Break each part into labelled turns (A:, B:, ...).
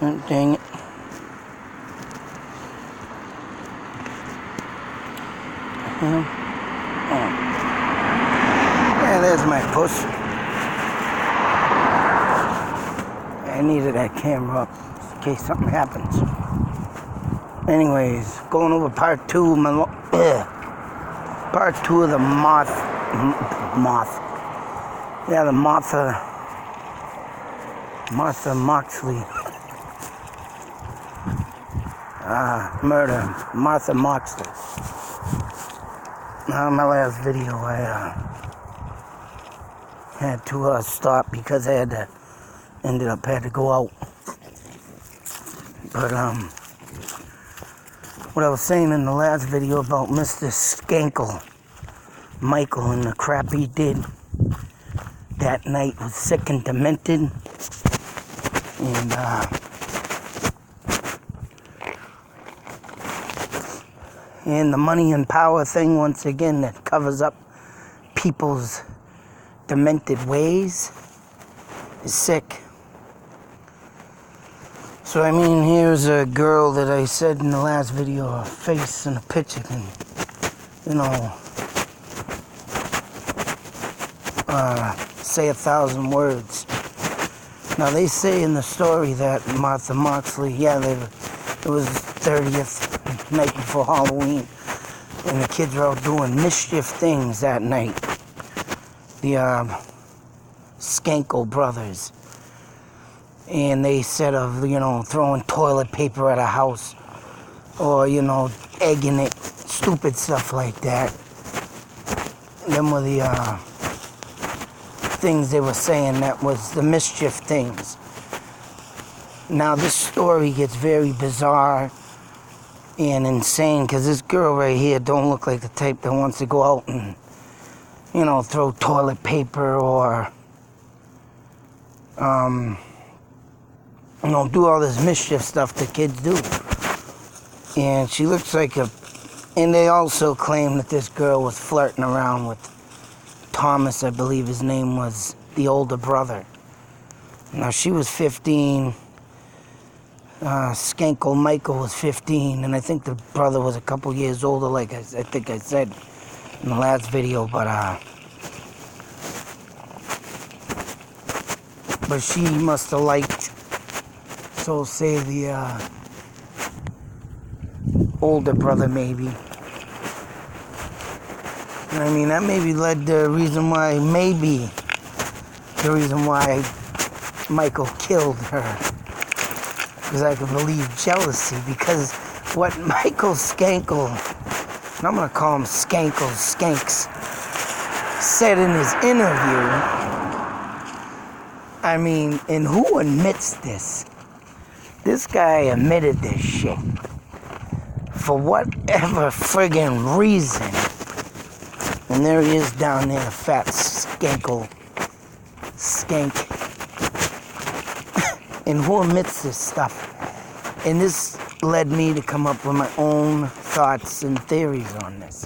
A: Oh, dang it. Oh. Yeah, there's my push. I needed that camera up in case something happens. Anyways, going over part two of the moth. Yeah, the Martha Moxley murder. Martha Moxley. My last video, I had to stop because I ended up had to go out. But what I was saying in the last video about Mr. Skankle, Michael, and the crap he did that night was sick and demented. And the money and power thing, once again, that covers up people's demented ways is sick. So, I mean, here's a girl that I said in the last video, her face and a picture can, say 1,000 words. Now, they say in the story that Martha Moxley, it was 30th, night before Halloween, and the kids were out doing mischief things that night. The Skankle brothers. And they said of, throwing toilet paper at a house, or, egging it, stupid stuff like that. Them were the things they were saying that was the mischief things. Now this story gets very bizarre and insane, because this girl right here don't look like the type that wants to go out and, throw toilet paper or, do all this mischief stuff that kids do. And she looks like and they also claim that this girl was flirting around with Thomas, I believe his name was, the older brother. Now she was 15, Skankle Michael was 15, and I think the brother was a couple years older, like I think I said in the last video, but she must have liked, so say the older brother maybe. I mean, that maybe led the reason why Michael killed her. Because I can believe jealousy, because what Michael Skankle, and I'm going to call him Skanks, said in his interview, I mean, and who admits this? This guy admitted this shit. For whatever friggin' reason. And there he is down there, fat skank. And who admits this stuff? And this led me to come up with my own thoughts and theories on this.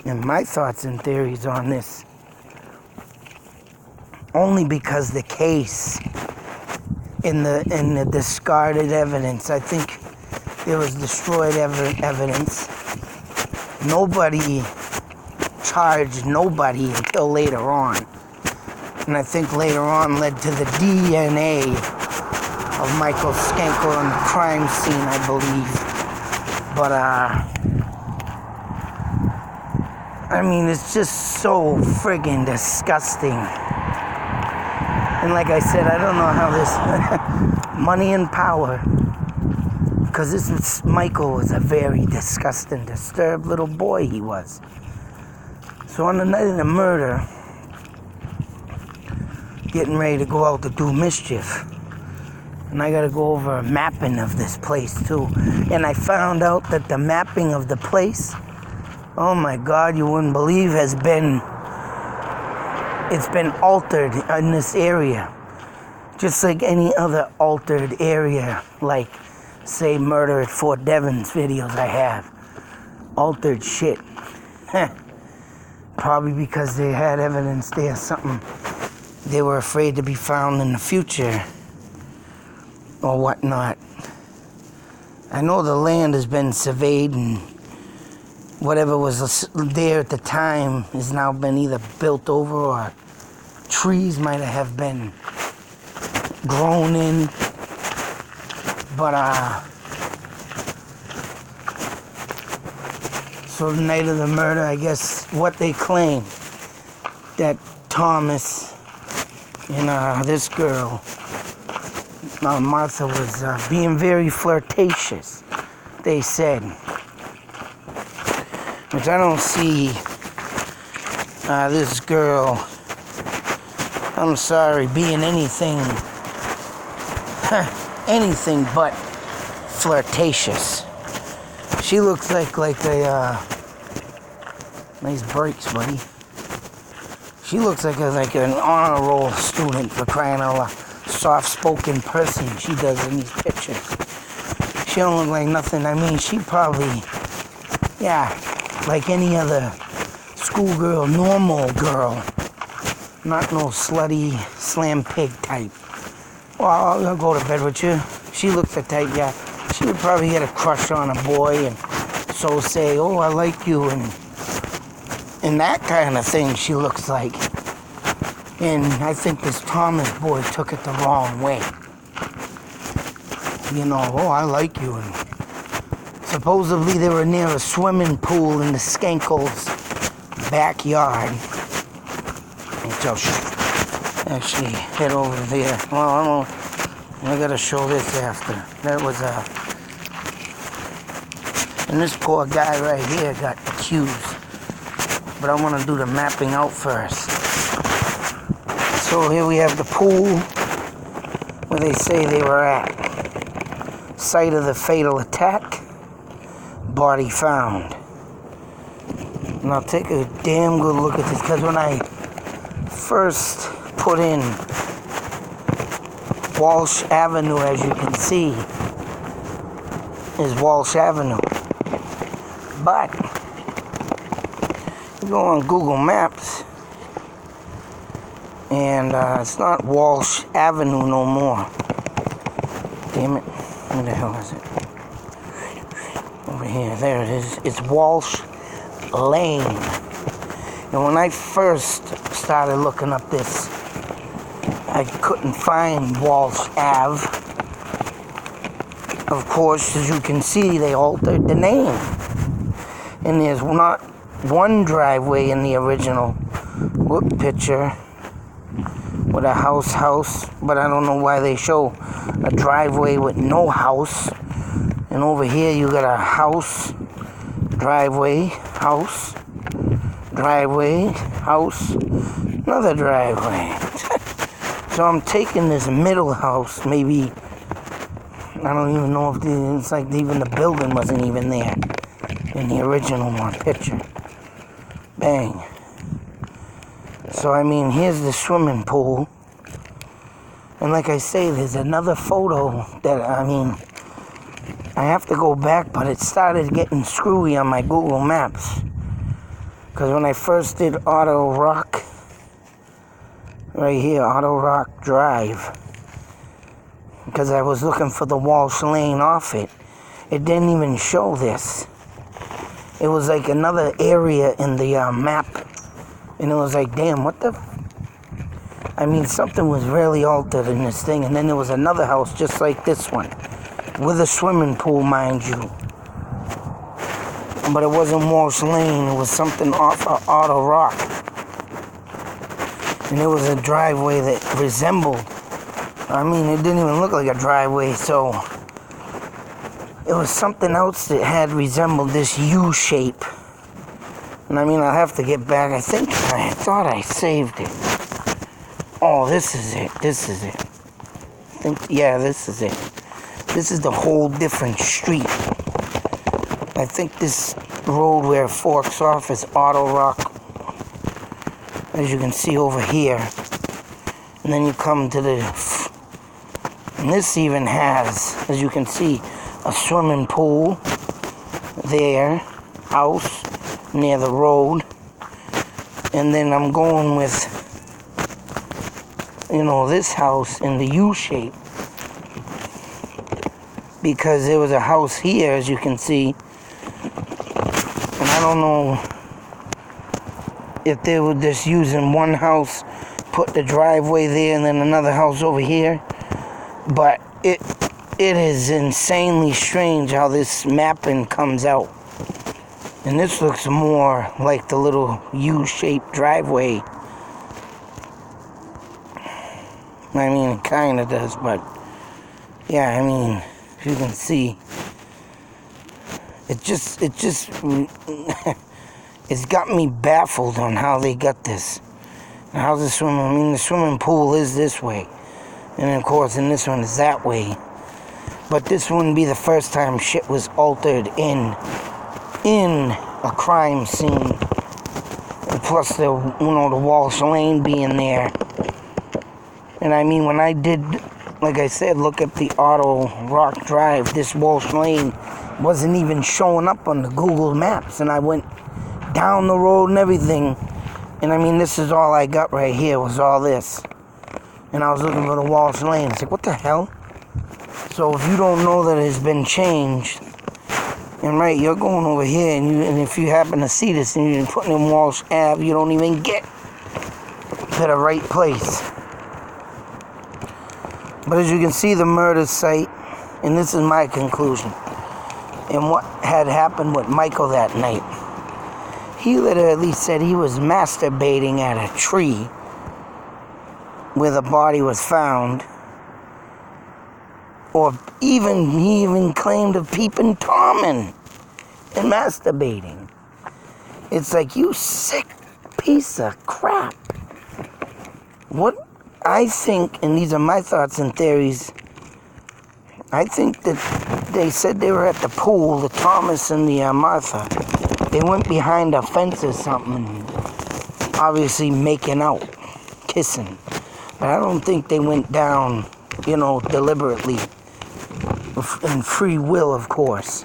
A: And my thoughts and theories on this, only because the case in the discarded evidence, I think there was destroyed evidence. Nobody charged nobody until later on. And I think later on led to the DNA of Michael Skankle on the crime scene, I believe. But, I mean, it's just so friggin' disgusting. And like I said, I don't know how this money and power, because Michael was a very disgusting, disturbed little boy, he was. So on the night of the murder, getting ready to go out to do mischief, and I got to go over a mapping of this place too. And I found out that the mapping of the place, oh my God, you wouldn't believe, it's been altered in this area. Just like any other altered area, like, say, Murder at Fort Devens videos I have. Altered shit. Probably because they had evidence there, something they were afraid to be found in the future. or whatnot. I know the land has been surveyed and whatever was there at the time has now been either built over or trees might have been grown in. But, so the night of the murder, I guess what they claim, that Thomas and this girl, Martha, was being very flirtatious, they said. Which I don't see this girl, I'm sorry, being anything but flirtatious. She looks like a nice brakes, buddy. She looks like an honor roll student, for crying out loud. Soft-spoken person she does in these pictures. She don't look like nothing. I mean, she probably, yeah, like any other schoolgirl, normal girl. Not no slutty slam pig type. Well, I'll go to bed with you. She looks the type, yeah. She would probably get a crush on a boy and so say, oh, I like you, and that kind of thing she looks like. And I think this Thomas boy took it the wrong way. You know, oh, I like you. And supposedly they were near a swimming pool in the Skankel's backyard. Which I'll actually head over there. Well, I gotta show this after. That was and this poor guy right here got accused. But I want to do the mapping out first. So here we have the pool where they say they were at. Site of the fatal attack. Body found. And I'll take a damn good look at this, because when I first put in Walsh Avenue, as you can see, is Walsh Avenue. But you go on Google Maps, and it's not Walsh Avenue no more. Damn it. Where the hell is it? Over here. There it is. It's Walsh Lane. And when I first started looking up this, I couldn't find Walsh Ave. Of course, as you can see, they altered the name. And there's not one driveway in the original picture with a house, but I don't know why they show a driveway with no house. And over here you got a house, driveway, house, another driveway. So I'm taking this middle house, maybe, I don't even know if it's like even the building wasn't even there in the original one picture. Bang. So I mean, here's the swimming pool. And like I say, there's another photo that, I mean, I have to go back, but it started getting screwy on my Google Maps. Because when I first did Auto Rock, right here, Auto Rock Drive, because I was looking for the Walsh Lane off it, it didn't even show this. It was like another area in the map, and it was like, damn, what the I mean, something was really altered in this thing, and then there was another house just like this one, with a swimming pool, mind you. But it wasn't Walsh Lane, it was something off of Auto Rock. And it was a driveway that resembled, I mean, it didn't even look like a driveway, so it was something else that had resembled this U shape. And I mean, I'll have to get back. I thought I saved it. Oh, this is it. This is it. Yeah, this is it. This is the whole different street. I think this road where it forks off is Auto Rock, as you can see over here. And then you come to and this even has, as you can see, a swimming pool there, house near the road. And then I'm going with, you know, this house in the U shape. because there was a house here, as you can see, and I don't know if they were just using one house, put the driveway there, and then another house over here. But it is insanely strange how this mapping comes out. And this looks more like the little U-shaped driveway. I mean, it kind of does, but yeah, I mean, if you can see, it just it's got me baffled on how they got this. And how the swimming pool is this way. And of course, in this one is that way. But this wouldn't be the first time shit was altered in a crime scene. And plus the Walsh Lane being there. And I mean, when I did, like I said, look at the Auto Rock Drive, this Walsh Lane wasn't even showing up on the Google Maps. And I went down the road and everything. And I mean, this is all I got right here, was all this. And I was looking for the Walsh Lane. It's like, what the hell? So if you don't know that it's been changed, and right, you're going over here, and if you happen to see this and you're putting in Walsh Ave, you don't even get to the right place. But as you can see, the murder site, and this is my conclusion, and what had happened with Michael that night. He literally said he was masturbating at a tree where the body was found. Or he even claimed of peeping Tom and masturbating. It's like, you sick piece of crap. What I think, and these are my thoughts and theories, I think that they said they were at the pool, the Thomas and the Martha. They went behind a fence or something, obviously making out, kissing. But I don't think they went down, deliberately, in free will, of course.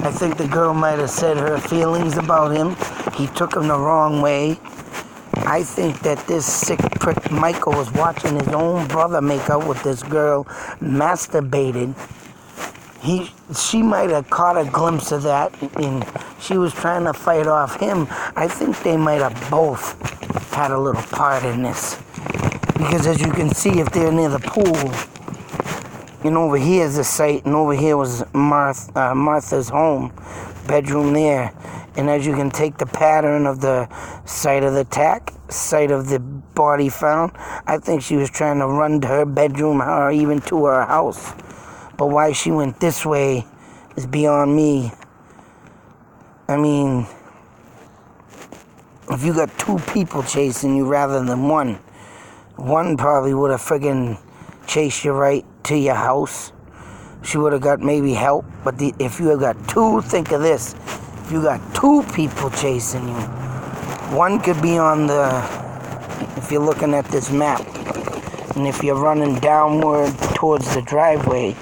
A: I think the girl might have said her feelings about him. He took him the wrong way. I think that this sick prick Michael was watching his own brother make out with this girl, masturbated. She might have caught a glimpse of that, and she was trying to fight off him. I think they might have both had a little part in this. Because as you can see, if they're near the pool, and over here is the site, and over here was Martha's home, bedroom there. And as you can take the pattern of the site of the attack, site of the body found, I think she was trying to run to her bedroom or even to her house. But why she went this way is beyond me. I mean, if you got two people chasing you rather than one probably would have friggin' chased you right to your house. She would have got maybe help. But if you have got two, think of this. If you got two people chasing you, one could be on if you're looking at this map, and if you're running downward towards the driveway,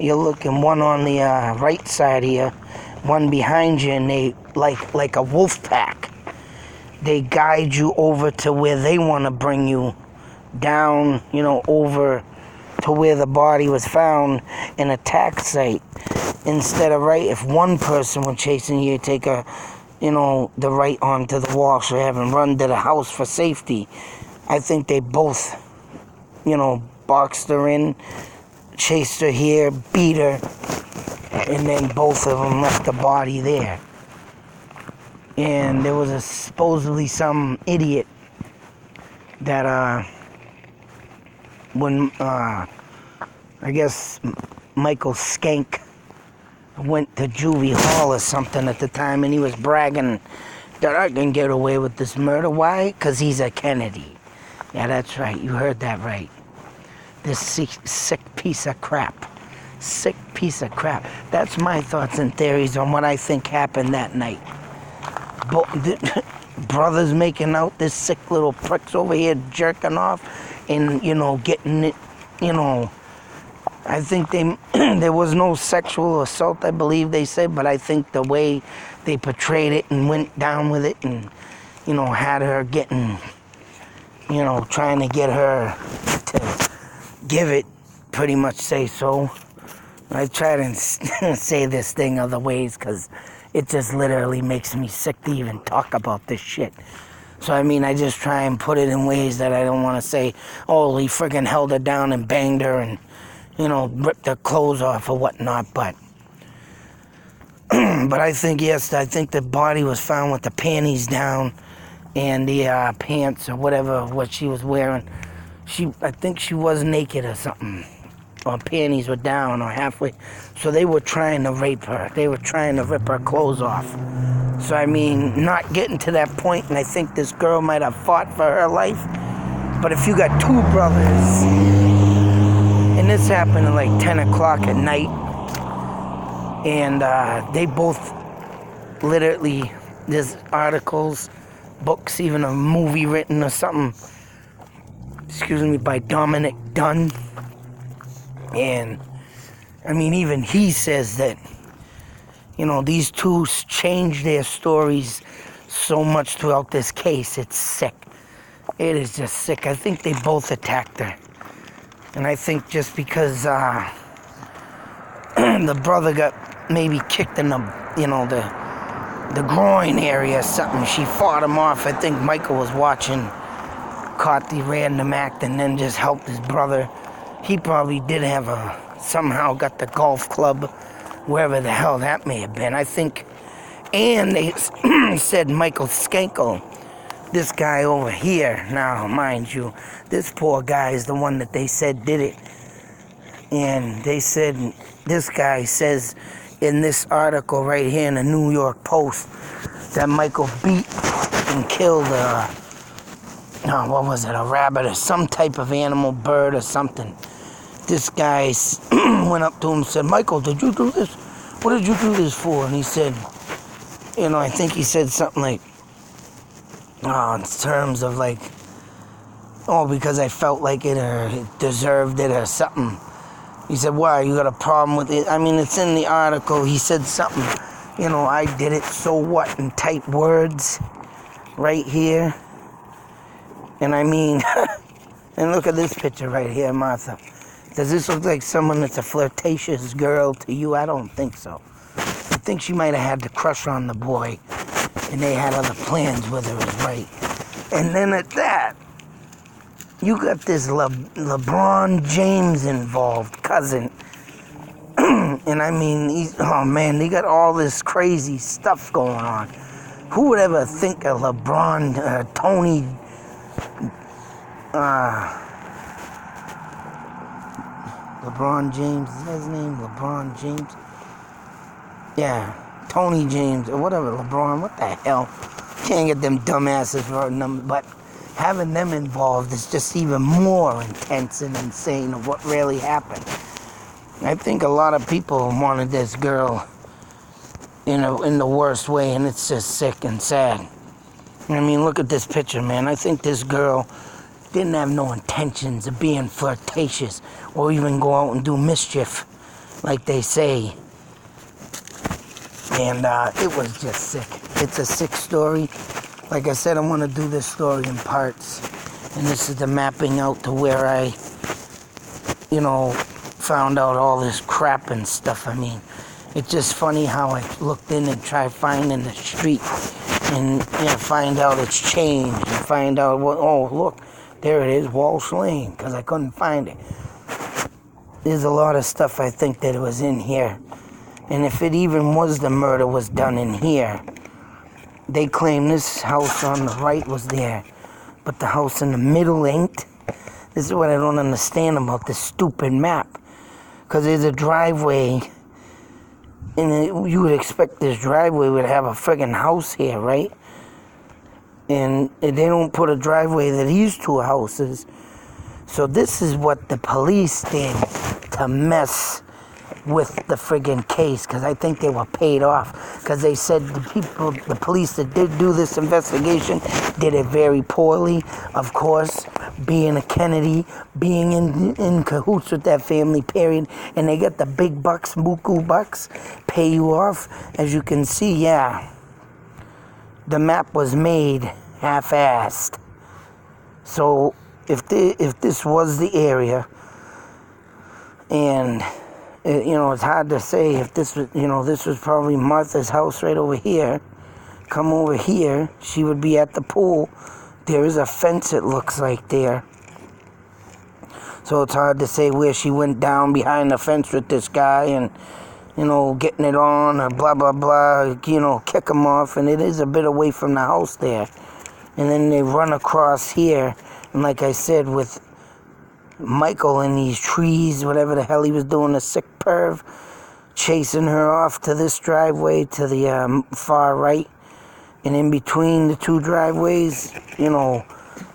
A: you're looking one on the right side here, one behind you, and they, like a wolf pack, they guide you over to where they want to bring you down, over to where the body was found, an attack site. Instead of if one person was chasing you, take the right onto the Walsh Ave and run to the house for safety. I think they both, boxed her in, chased her here, beat her, and then both of them left the body there. And there was supposedly some idiot that, when, I guess Michael Skank went to juvie hall or something at the time, and he was bragging that I can get away with this murder. Why? Because he's a Kennedy. Yeah, that's right. You heard that right. This sick piece of crap. Sick piece of crap. That's my thoughts and theories on what I think happened that night. Brothers making out, this sick little pricks over here jerking off and, getting it, I think there was no sexual assault, I believe they said, but I think the way they portrayed it and went down with it and, had her getting, trying to get her to give it, pretty much say so. I try to say this thing other ways because it just literally makes me sick to even talk about this shit. So, I mean, I just try and put it in ways that I don't want to say, oh, he friggin' held her down and banged her and, ripped her clothes off or whatnot. But I think, yes, I think the body was found with the panties down and the pants or whatever, what she was wearing. I think she was naked or something. Or panties were down or halfway. So they were trying to rape her. They were trying to rip her clothes off. So, I mean, not getting to that point, and I think this girl might have fought for her life. But if you got two brothers, and this happened at like 10 o'clock at night, and they both literally, there's articles, books, even a movie written or something, by Dominic Dunn. And, I mean, even he says that, these two changed their stories so much throughout this case. It's sick. It is just sick. I think they both attacked her. And I think just because the brother got maybe kicked in the groin area or something, she fought him off. I think Michael was watching, caught the random act, and then just helped his brother. He probably did have somehow got the golf club, wherever the hell that may have been. I think, and they said Michael Schenkel, this guy over here. Now, mind you, this poor guy is the one that they said did it. And they said, this guy says in this article right here in the New York Post that Michael beat and killed a rabbit or some type of animal, bird or something. This guy went up to him and said, Michael, did you do this? What did you do this for? And he said, I think he said something like, in terms of like, because I felt like it or it deserved it or something. He said, why, you got a problem with it? I mean, it's in the article. He said something, I did it, so what, in type words right here. And I mean, and look at this picture right here, Martha. Does this look like someone that's a flirtatious girl to you? I don't think so. I think she might have had the crush on the boy, and they had other plans with her, right? And then at that, you got this LeBron James involved, cousin. And I mean, they got all this crazy stuff going on. Who would ever think of Tony... LeBron James, is that his name? LeBron James? Yeah, Tony James, or whatever, LeBron, what the hell? Can't get them dumbasses for a number, but having them involved is just even more intense and insane of what really happened. I think a lot of people wanted this girl, in the worst way, and it's just sick and sad. I mean, look at this picture, man. I think this girl didn't have no intentions of being flirtatious or even go out and do mischief, like they say. And it was just sick. It's a sick story. Like I said, I want to do this story in parts. And this is the mapping out to where I, found out all this crap and stuff. I mean, it's just funny how I looked in and tried finding the street and find out it's changed and find out look, there it is, Walsh Lane, because I couldn't find it. There's a lot of stuff I think that was in here. And if it even was the murder was done in here, they claim this house on the right was there, but the house in the middle ain't. This is what I don't understand about this stupid map. Because there's a driveway, and you would expect this driveway would have a friggin' house here, right? And they don't put a driveway that leads to houses. So this is what the police did to mess with the friggin' case, because I think they were paid off. Because they said the police that did do this investigation did it very poorly, of course, being a Kennedy, being in cahoots with that family, period. And they got the big bucks, buku bucks, pay you off. As you can see, yeah, the map was made half-assed. So if this was the area, and It's hard to say if this was, this was probably Martha's house right over here. Come over here, she would be at the pool. There is a fence, it looks like, there. So it's hard to say where she went down behind the fence with this guy and, getting it on or blah, blah, blah, kick him off. And it is a bit away from the house there. And then they run across here. And like I said, with Michael in these trees, whatever the hell he was doing, a sick perv, chasing her off to this driveway to the far right. And in between the two driveways,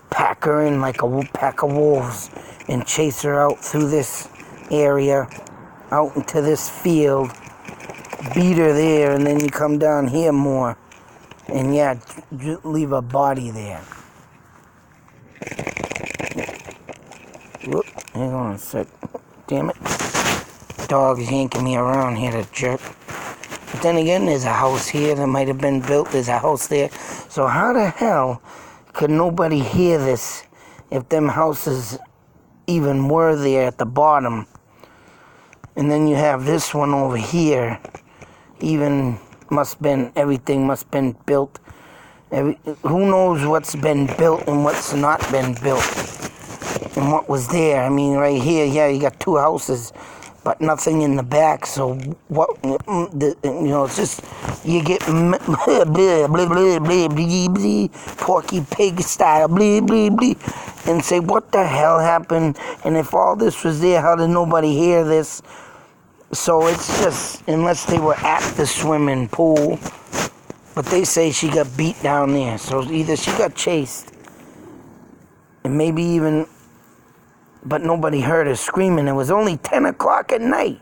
A: pack her in like a pack of wolves and chase her out through this area, out into this field, beat her there, and then you come down here more. And yeah, leave a body there. Whoop, hang on a sec. Damn it. Dog's yanking me around here, to jerk. But then again, there's a house here that might have been built. There's a house there. So how the hell could nobody hear this if them houses even were there at the bottom? And then you have this one over here. Everything must have been built. Who knows what's been built and what's not been built and what was there. I mean, right here, yeah, you got two houses, but nothing in the back. So what, it's just, you get blah, blah, blah, blah, blah, Porky Pig style, blah, blah, blah, and say, what the hell happened? And if all this was there, how did nobody hear this? So it's just, unless they were at the swimming pool, but they say she got beat down there. So either she got chased, and maybe even, but nobody heard her screaming. It was only 10 o'clock at night.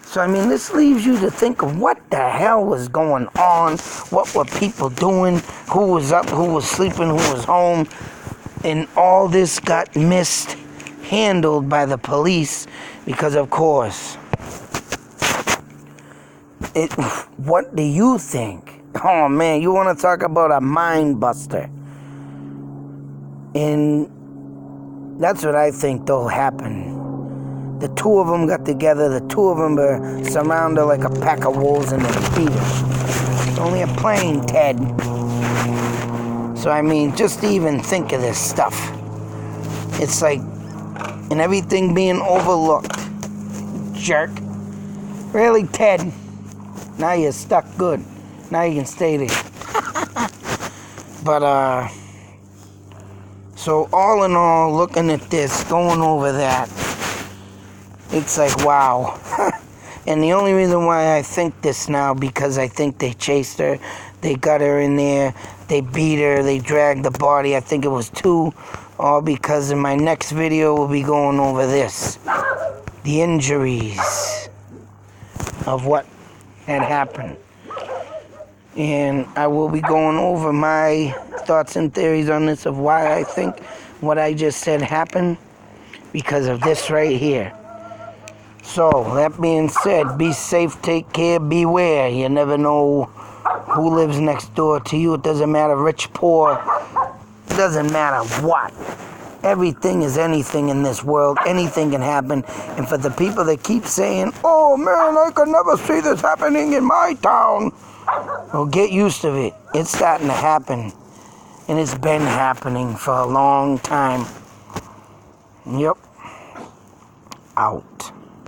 A: So, I mean, this leaves you to think of what the hell was going on, what were people doing, who was up, who was sleeping, who was home, and all this got mishandled by the police because, of course, what do you think? Oh, man, you want to talk about a mind buster. And that's what I think, though, happened. The two of them got together. The two of them were surrounded like a pack of wolves and they beat her. It's only a plane, Ted. So, I mean, just to even think of this stuff. It's like, and everything being overlooked. Jerk. Really, Ted? Now you're stuck good. Now you can stay there. But, so all in all, looking at this, going over that, it's like, wow. And the only reason why I think this now, because I think they chased her, they got her in there, they beat her, they dragged the body, I think it was 2, all because in my next video we'll be going over this. The injuries of what had happened. And I will be going over my thoughts and theories on this of why I think what I just said happened because of this right here. So, that being said, be safe, take care, beware. You never know who lives next door to you. It doesn't matter rich, poor. It doesn't matter what. Everything is anything in this world. Anything can happen. And for the people that keep saying, oh man, I could never see this happening in my town. Well, get used to it. It's starting to happen. And it's been happening for a long time. Yep. Out.